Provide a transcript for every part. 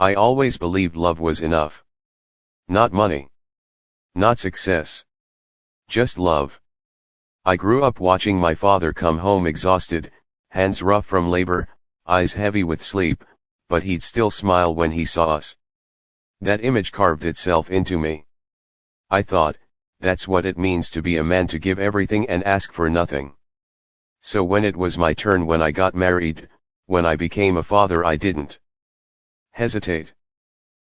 I always believed love was enough. Not money. Not success. Just love. I grew up watching my father come home exhausted, hands rough from labor, eyes heavy with sleep, but he'd still smile when he saw us. That image carved itself into me. I thought, that's what it means to be a man, to give everything and ask for nothing. So when it was my turn, when I got married, when I became a father, I didn't hesitate.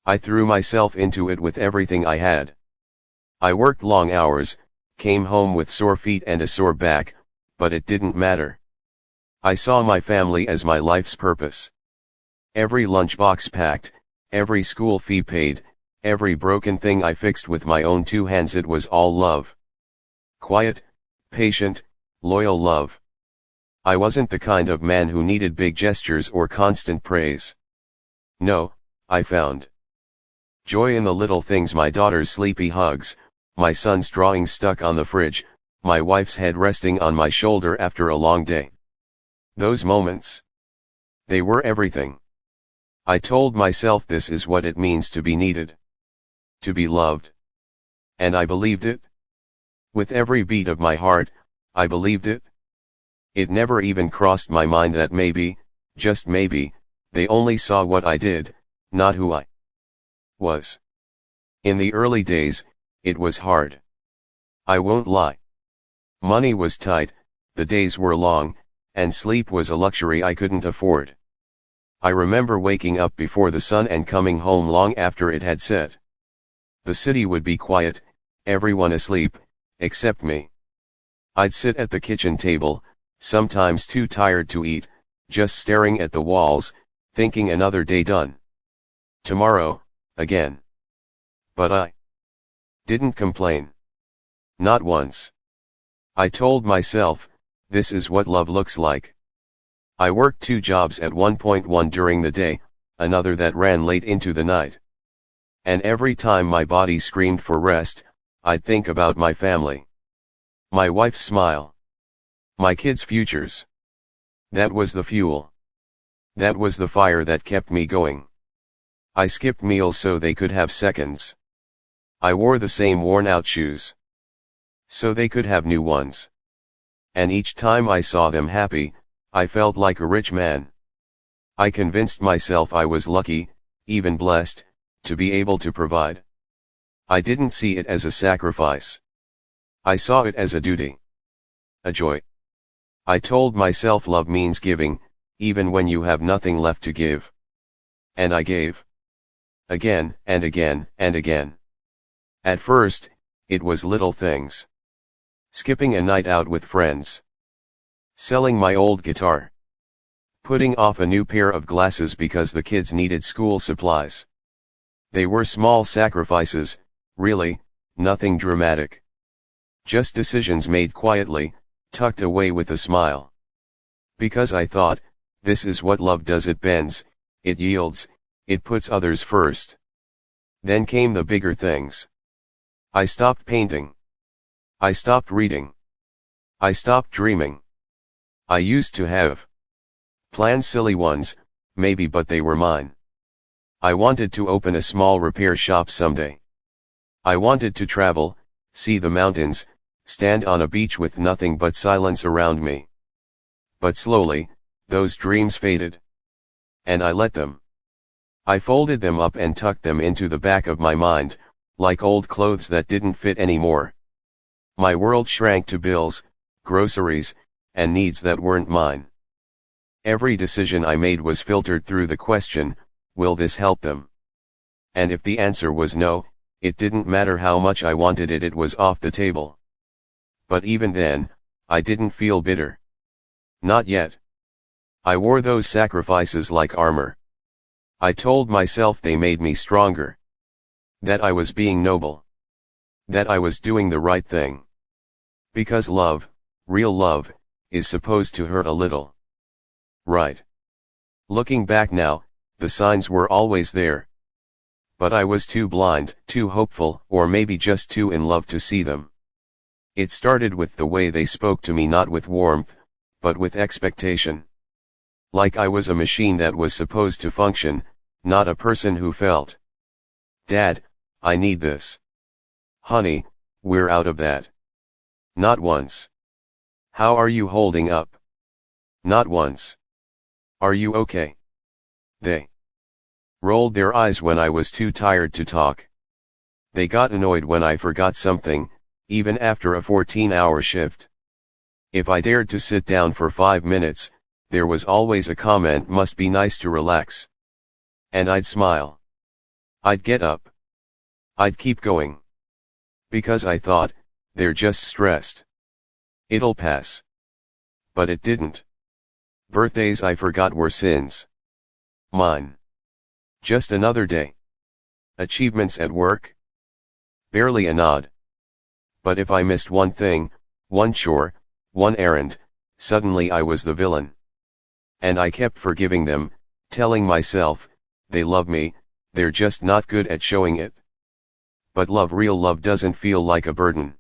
I threw myself into it with everything I had. I worked long hours, came home with sore feet and a sore back, but it didn't matter. I saw my family as my life's purpose. Every lunchbox packed, every school fee paid, every broken thing I fixed with my own two hands, it was all love. Quiet, patient, loyal love. I wasn't the kind of man who needed big gestures or constant praise. No, I found joy in the little things: my daughter's sleepy hugs, my son's drawing stuck on the fridge, my wife's head resting on my shoulder after a long day. Those moments, they were everything. I told myself, this is what it means to be needed, to be loved. And I believed it. With every beat of my heart, I believed it. It never even crossed my mind that maybe, just maybe, they only saw what I did, not who I was. In the early days, it was hard. I won't lie. Money was tight, the days were long, and sleep was a luxury I couldn't afford. I remember waking up before the sun and coming home long after it had set. The city would be quiet, everyone asleep, except me. I'd sit at the kitchen table, sometimes too tired to eat, just staring at the walls, thinking another day done. Tomorrow, again. But I didn't complain. Not once. I told myself, this is what love looks like. I worked 2 jobs at one point, one during the day, another that ran late into the night. And every time my body screamed for rest, I'd think about my family. My wife's smile. My kids' futures. That was the fuel. That was the fire that kept me going. I skipped meals so they could have seconds. I wore the same worn-out shoes so they could have new ones. And each time I saw them happy, I felt like a rich man. I convinced myself I was lucky, even blessed, to be able to provide. I didn't see it as a sacrifice. I saw it as a duty. A joy. I told myself love means giving, even when you have nothing left to give. And I gave. Again, and again, and again. At first, it was little things. Skipping a night out with friends. Selling my old guitar. Putting off a new pair of glasses because the kids needed school supplies. They were small sacrifices, really, nothing dramatic. Just decisions made quietly, tucked away with a smile. Because I thought, this is what love does: it bends, it yields, it puts others first. Then came the bigger things. I stopped painting. I stopped reading. I stopped dreaming. I used to have plans, silly ones, maybe, but they were mine. I wanted to open a small repair shop someday. I wanted to travel, see the mountains, stand on a beach with nothing but silence around me. But slowly, those dreams faded. And I let them. I folded them up and tucked them into the back of my mind, like old clothes that didn't fit anymore. My world shrank to bills, groceries, and needs that weren't mine. Every decision I made was filtered through the question, will this help them? And if the answer was no, it didn't matter how much I wanted it, it was off the table. But even then, I didn't feel bitter. Not yet. I wore those sacrifices like armor. I told myself they made me stronger. That I was being noble. That I was doing the right thing. Because love, real love, is supposed to hurt a little. Right. Looking back now, the signs were always there. But I was too blind, too hopeful, or maybe just too in love to see them. It started with the way they spoke to me, not with warmth, but with expectation. Like I was a machine that was supposed to function, Not a person who felt, "Dad, I need this. Honey, we're out of that." Not once. "How are you holding up?" Not once. "Are you okay?" They rolled their eyes when I was too tired to talk. They got annoyed when I forgot something, even after a 14-hour shift. If I dared to sit down for 5 minutes, there was always a comment, "Must be nice to relax." And I'd smile. I'd get up. I'd keep going. Because I thought, they're just stressed. It'll pass. But it didn't. Birthdays I forgot were sins. Mine. Just another day. Achievements at work? Barely a nod. But if I missed one thing, one chore, one errand, suddenly I was the villain. And I kept forgiving them, telling myself, they love me, they're just not good at showing it. But love, real love, doesn't feel like a burden.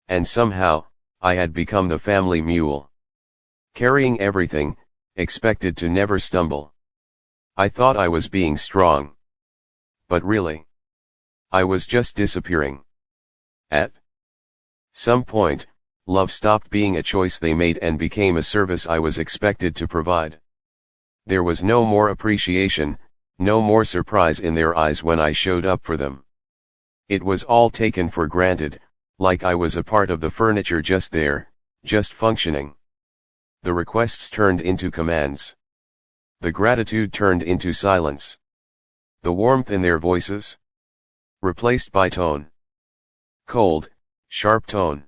And somehow, I had become the family mule. Carrying everything, expected to never stumble. I thought I was being strong. But really, I was just disappearing. At some point, love stopped being a choice they made and became a service I was expected to provide. There was no more appreciation, no more surprise in their eyes when I showed up for them. It was all taken for granted, like I was a part of the furniture, just there, just functioning. The requests turned into commands. The gratitude turned into silence. The warmth in their voices replaced by tone. Cold, sharp tone.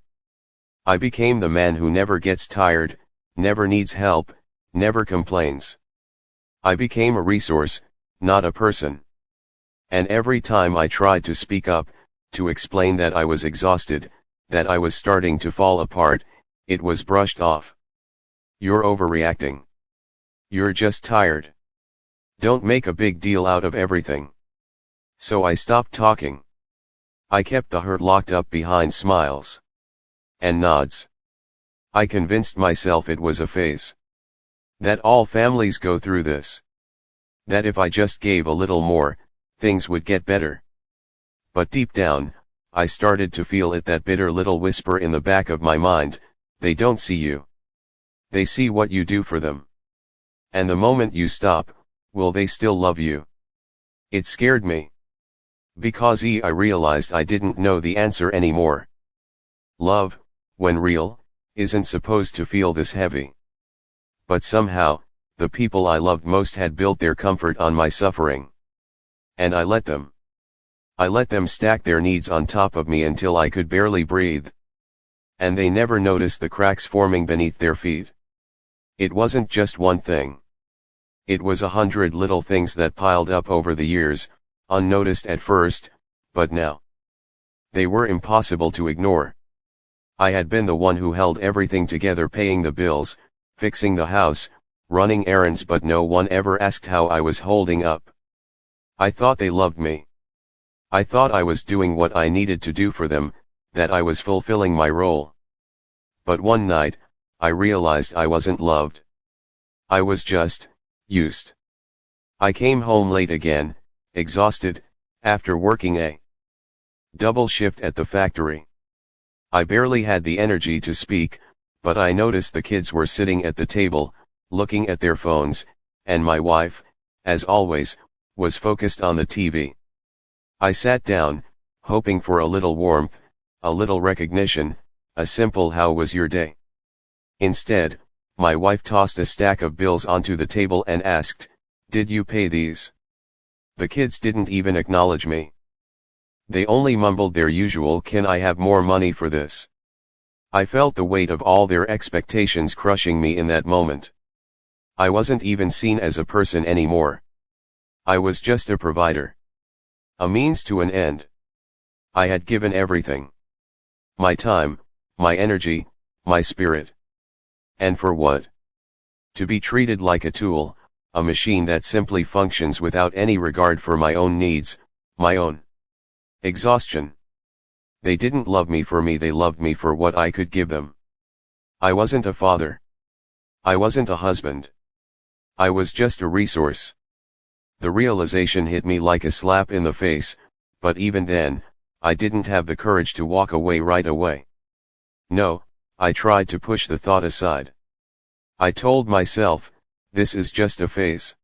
I became the man who never gets tired, never needs help, never complains. I became a resource, not a person. And every time I tried to speak up, to explain that I was exhausted, that I was starting to fall apart, it was brushed off. "You're overreacting. You're just tired. Don't make a big deal out of everything." So I stopped talking. I kept the hurt locked up behind smiles and nods. I convinced myself it was a phase. That all families go through this. That if I just gave a little more, things would get better. But deep down, I started to feel it, that bitter little whisper in the back of my mind, "They don't see you. They see what you do for them. And the moment you stop, will they still love you?" It scared me. Because I realized I didn't know the answer anymore. Love, when real, isn't supposed to feel this heavy. But somehow, the people I loved most had built their comfort on my suffering. And I let them. I let them stack their needs on top of me until I could barely breathe. And they never noticed the cracks forming beneath their feet. It wasn't just one thing. It was 100 little things that piled up over the years, unnoticed at first, but now they were impossible to ignore. I had been the one who held everything together, paying the bills, fixing the house, running errands, but no one ever asked how I was holding up. I thought they loved me. I thought I was doing what I needed to do for them, that I was fulfilling my role. But one night, I realized I wasn't loved. I was just used. I came home late again, exhausted, after working a double shift at the factory. I barely had the energy to speak, but I noticed the kids were sitting at the table, looking at their phones, and my wife, as always, was focused on the TV. I sat down, hoping for a little warmth, a little recognition, a simple "How was your day?" Instead, my wife tossed a stack of bills onto the table and asked, "Did you pay these?" The kids didn't even acknowledge me. They only mumbled their usual, "Can I have more money for this?" I felt the weight of all their expectations crushing me in that moment. I wasn't even seen as a person anymore. I was just a provider. A means to an end. I had given everything. My time, my energy, my spirit. And for what? To be treated like a tool, a machine that simply functions without any regard for my own needs, my own exhaustion. They didn't love me for me, they loved me for what I could give them. I wasn't a father. I wasn't a husband. I was just a resource. The realization hit me like a slap in the face, but even then, I didn't have the courage to walk away right away. No, I tried to push the thought aside. I told myself, this is just a phase.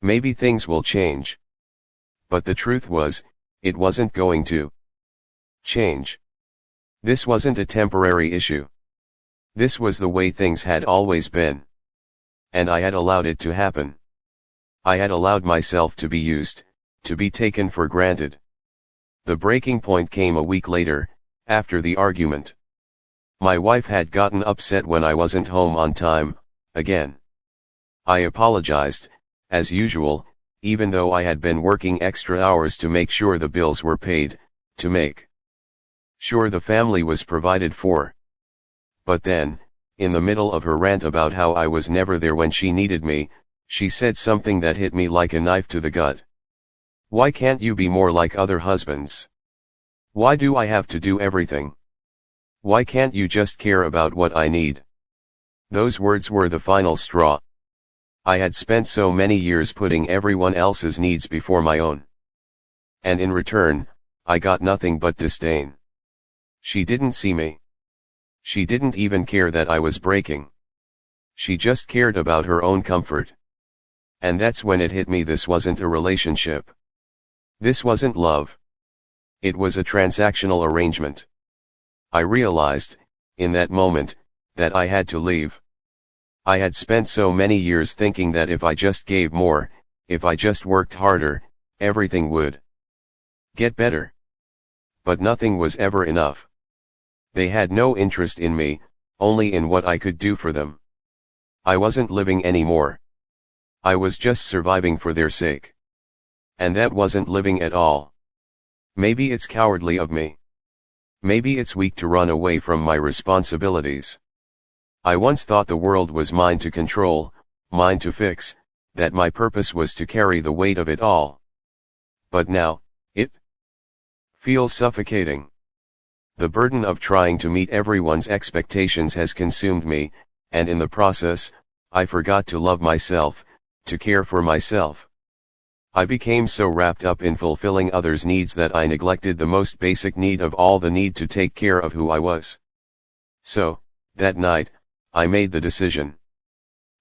Maybe things will change. But the truth was, it wasn't going to change. This wasn't a temporary issue. This was the way things had always been. And I had allowed it to happen. I had allowed myself to be used, to be taken for granted. The breaking point came a week later, after the argument. My wife had gotten upset when I wasn't home on time, again. I apologized, as usual, even though I had been working extra hours to make sure the bills were paid, to make sure the family was provided for. But then, in the middle of her rant about how I was never there when she needed me, she said something that hit me like a knife to the gut. Why can't you be more like other husbands? Why do I have to do everything? Why can't you just care about what I need? Those words were the final straw. I had spent so many years putting everyone else's needs before my own. And in return, I got nothing but disdain. She didn't see me. She didn't even care that I was breaking. She just cared about her own comfort. And that's when it hit me, this wasn't a relationship. This wasn't love. It was a transactional arrangement. I realized, in that moment, that I had to leave. I had spent so many years thinking that if I just gave more, if I just worked harder, everything would get better. But nothing was ever enough. They had no interest in me, only in what I could do for them. I wasn't living anymore. I was just surviving for their sake. And that wasn't living at all. Maybe it's cowardly of me. Maybe it's weak to run away from my responsibilities. I once thought the world was mine to control, mine to fix, that my purpose was to carry the weight of it all. But now, it feels suffocating. The burden of trying to meet everyone's expectations has consumed me, and in the process, I forgot to love myself, to care for myself. I became so wrapped up in fulfilling others' needs that I neglected the most basic need of all, the need to take care of who I was. So, that night, I made the decision.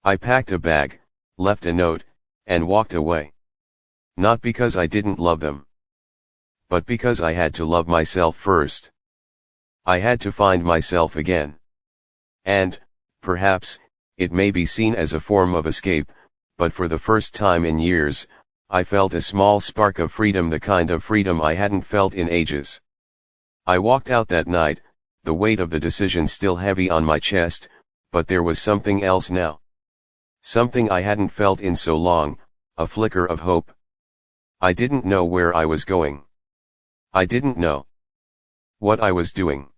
I packed a bag, left a note, and walked away. Not because I didn't love them, but because I had to love myself first. I had to find myself again. And, perhaps, it may be seen as a form of escape, but for the first time in years, I felt a small spark of freedom, the kind of freedom I hadn't felt in ages. I walked out that night, the weight of the decision still heavy on my chest, but there was something else now. Something I hadn't felt in so long, a flicker of hope. I didn't know where I was going. I didn't know what I was doing.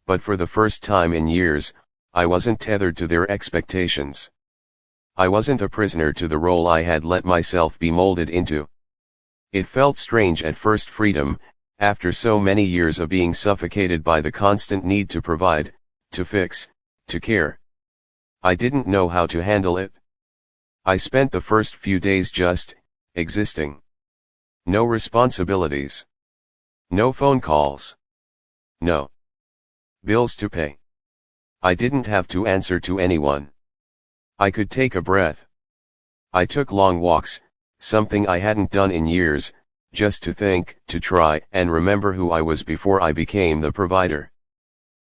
But for the first time in years, I wasn't tethered to their expectations. I wasn't a prisoner to the role I had let myself be molded into. It felt strange at first, freedom, after so many years of being suffocated by the constant need to provide, to fix, to care. I didn't know how to handle it. I spent the first few days just existing. No responsibilities. No phone calls. No bills to pay. I didn't have to answer to anyone. I could take a breath. I took long walks, something I hadn't done in years, just to think, to try and remember who I was before I became the provider.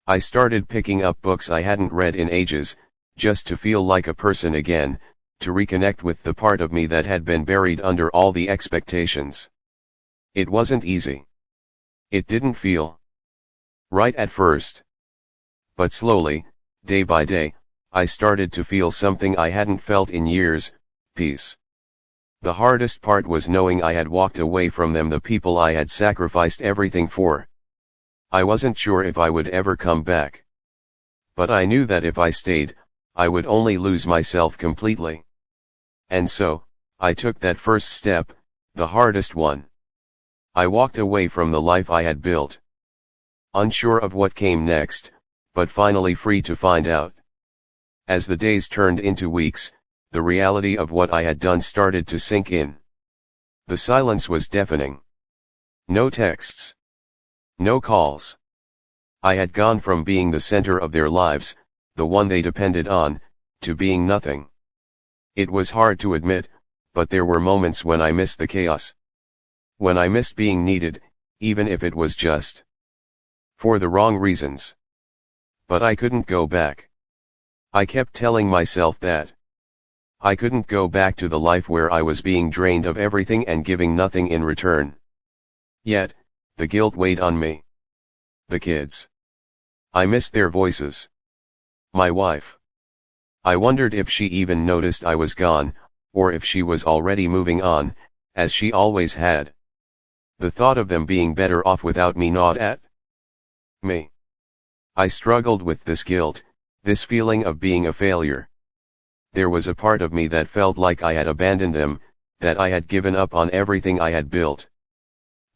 I started picking up books I hadn't read in ages, just to feel like a person again, to reconnect with the part of me that had been buried under all the expectations. It wasn't easy. It didn't feel right at first. But slowly, day by day, I started to feel something I hadn't felt in years, peace. The hardest part was knowing I had walked away from them, the people I had sacrificed everything for. I wasn't sure if I would ever come back. But I knew that if I stayed, I would only lose myself completely. And so, I took that first step, the hardest one. I walked away from the life I had built. Unsure of what came next, but finally free to find out. As the days turned into weeks, the reality of what I had done started to sink in. The silence was deafening. No texts. No calls. I had gone from being the center of their lives, the one they depended on, to being nothing. It was hard to admit, but there were moments when I missed the chaos. When I missed being needed, even if it was just for the wrong reasons. But I couldn't go back. I kept telling myself that I couldn't go back to the life where I was being drained of everything and giving nothing in return. Yet, the guilt weighed on me. The kids. I missed their voices. My wife. I wondered if she even noticed I was gone, or if she was already moving on, as she always had. The thought of them being better off without me gnawed at me. I struggled with this guilt, this feeling of being a failure. There was a part of me that felt like I had abandoned them, that I had given up on everything I had built.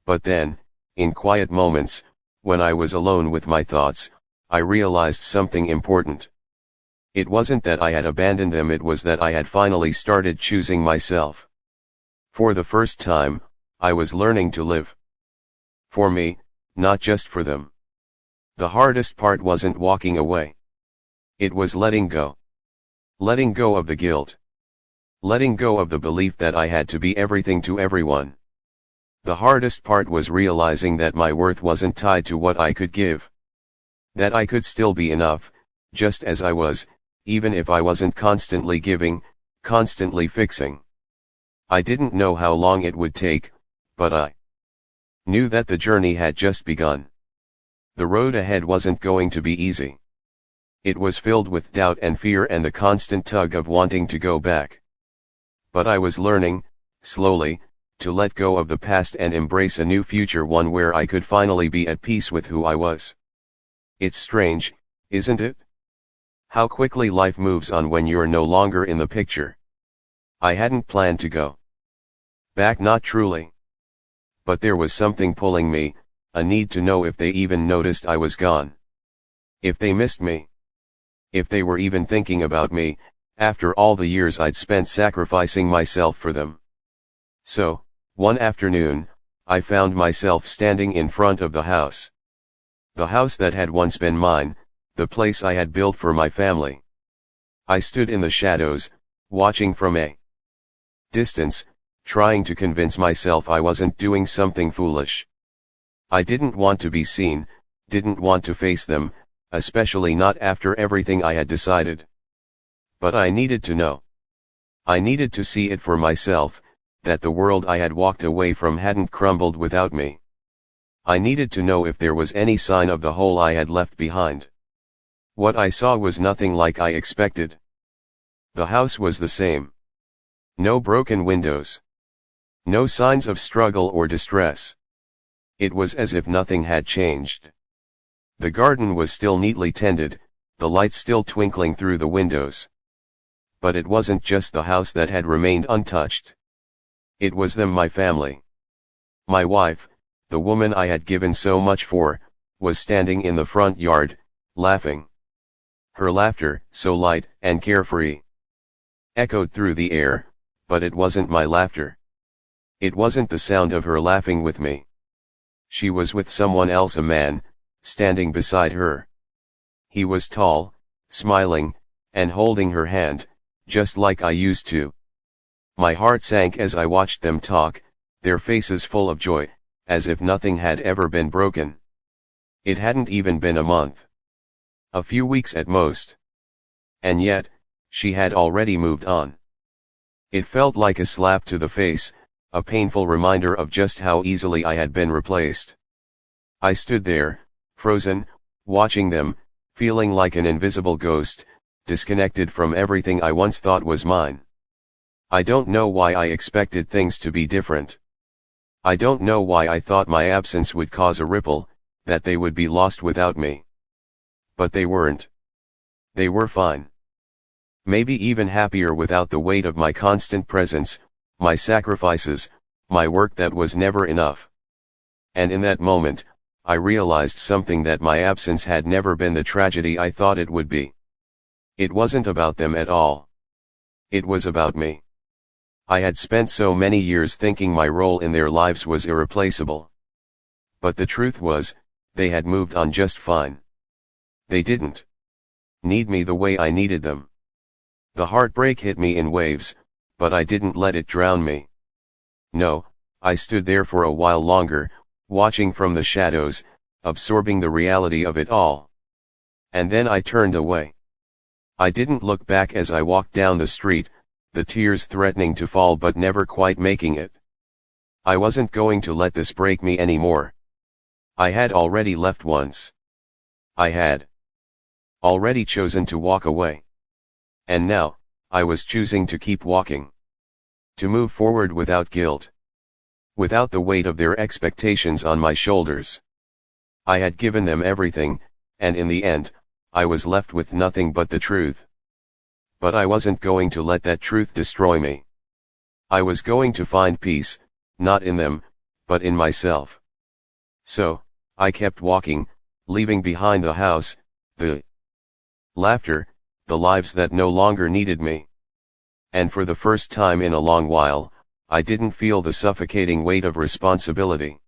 But then, in quiet moments, when I was alone with my thoughts, I realized something important. It wasn't that I had abandoned them, it was that I had finally started choosing myself. For the first time, I was learning to live for me, not just for them. The hardest part wasn't walking away. It was letting go. Letting go of the guilt. Letting go of the belief that I had to be everything to everyone. The hardest part was realizing that my worth wasn't tied to what I could give. That I could still be enough, just as I was, even if I wasn't constantly giving, constantly fixing. I didn't know how long it would take, but I knew that the journey had just begun. The road ahead wasn't going to be easy. It was filled with doubt and fear and the constant tug of wanting to go back. But I was learning, slowly, to let go of the past and embrace a new future, one where I could finally be at peace with who I was. It's strange, isn't it? How quickly life moves on when you're no longer in the picture. I hadn't planned to go back, not truly. But there was something pulling me, a need to know if they even noticed I was gone. If they missed me. If they were even thinking about me, after all the years I'd spent sacrificing myself for them. So, one afternoon, I found myself standing in front of the house. The house that had once been mine, the place I had built for my family. I stood in the shadows, watching from a distance, trying to convince myself I wasn't doing something foolish. I didn't want to be seen, didn't want to face them, especially not after everything I had decided. But I needed to know. I needed to see it for myself, that the world I had walked away from hadn't crumbled without me. I needed to know if there was any sign of the hole I had left behind. What I saw was nothing like I expected. The house was the same. No broken windows. No signs of struggle or distress. It was as if nothing had changed. The garden was still neatly tended, the light still twinkling through the windows. But it wasn't just the house that had remained untouched. It was them, my family. My wife, the woman I had given so much for, was standing in the front yard, laughing. Her laughter, so light and carefree, echoed through the air, but it wasn't my laughter. It wasn't the sound of her laughing with me. She was with someone else, a man, standing beside her. He was tall, smiling, and holding her hand, just like I used to. My heart sank as I watched them talk, their faces full of joy, as if nothing had ever been broken. It hadn't even been a month. A few weeks at most. And yet, she had already moved on. It felt like a slap to the face, a painful reminder of just how easily I had been replaced. I stood there, frozen, watching them, feeling like an invisible ghost, disconnected from everything I once thought was mine. I don't know why I expected things to be different. I don't know why I thought my absence would cause a ripple, that they would be lost without me. But they weren't. They were fine. Maybe even happier without the weight of my constant presence, my sacrifices, my work that was never enough. And in that moment, I realized something, that my absence had never been the tragedy I thought it would be. It wasn't about them at all. It was about me. I had spent so many years thinking my role in their lives was irreplaceable. But the truth was, they had moved on just fine. They didn't need me the way I needed them. The heartbreak hit me in waves, but I didn't let it drown me. No, I stood there for a while longer, watching from the shadows, absorbing the reality of it all. And then I turned away. I didn't look back as I walked down the street, the tears threatening to fall but never quite making it. I wasn't going to let this break me anymore. I had already left once. I had already chosen to walk away. And now, I was choosing to keep walking. To move forward without guilt. Without the weight of their expectations on my shoulders. I had given them everything, and in the end, I was left with nothing but the truth. But I wasn't going to let that truth destroy me. I was going to find peace, not in them, but in myself. So, I kept walking, leaving behind the house, the laughter, the lives that no longer needed me. And for the first time in a long while, I didn't feel the suffocating weight of responsibility.